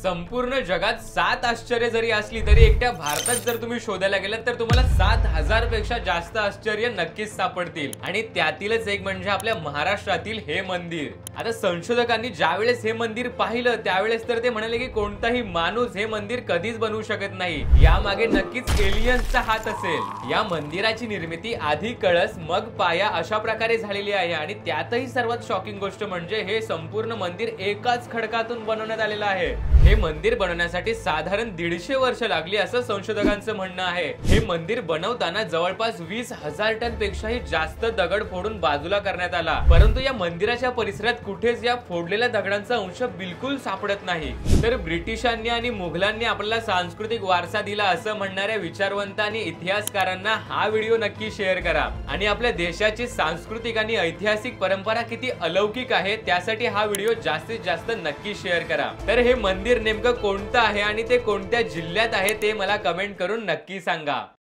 संपूर्ण जगात 7 आश्चर्य जरी असली तरी एकट्या भारतात जर तुम्ही शोधायला गेलात तर तुम्हाला 7,000 पेक्षा जास्त आश्चर्य नक्कीच सापडतील। आणि त्यातीलच एक म्हणजे आपल्या महाराष्ट्रातील हे मंदिर। आता संशोधकांनी ज्यावेळेस हे मंदिर पाहिलं त्यावेळेस तर ते म्हणाले की कोणताही माणूस हे मंदिर कधीच बनवू शकत नाही, यामागे नक्कीच एलियन्सचा हात असेल। या मंदिराची निर्मिती आधी कळस मग पाया अशा प्रकारे झालेली आहे आणि त्यातही सर्वात शॉकिंग गोष्ट म्हणजे हे संपूर्ण मंदिर एकाच खडकातून बनवण्यात आलेलं आहे। हे मंदिर बनवण्यासाठी साधारण 150 वर्ष लागली असं संशोधकांचं म्हणणं आहे। हे मंदिर बनवताना जवळपास 20,000 टन पेक्षाही जास्त दगड फोडून बाजूला करण्यात आला, परंतु या मंदिराच्या परिसरात कुठेच या फोडलेल्या दगडांचा अंश बिलकुल सापडत नाही। तर ब्रिटिशांनी आणि मुघलांनी आपल्याला सांस्कृतिक वारसा दिला असं म्हणणाऱ्या विचारवंत आणि इतिहासकारांना हा व्हिडिओ नक्की शेअर करा आणि आपल्या देशाची सांस्कृतिक आणि ऐतिहासिक परंपरा किती अलौकिक आहे त्यासाठी हा व्हिडिओ जास्तीत जास्त नक्की शेअर करा। तर हे मंदिर नेमकं कोणतं आहे आणि ते कोणत्या जिल्ह्यात आहे ते मला कमेंट करून नक्की सांगा।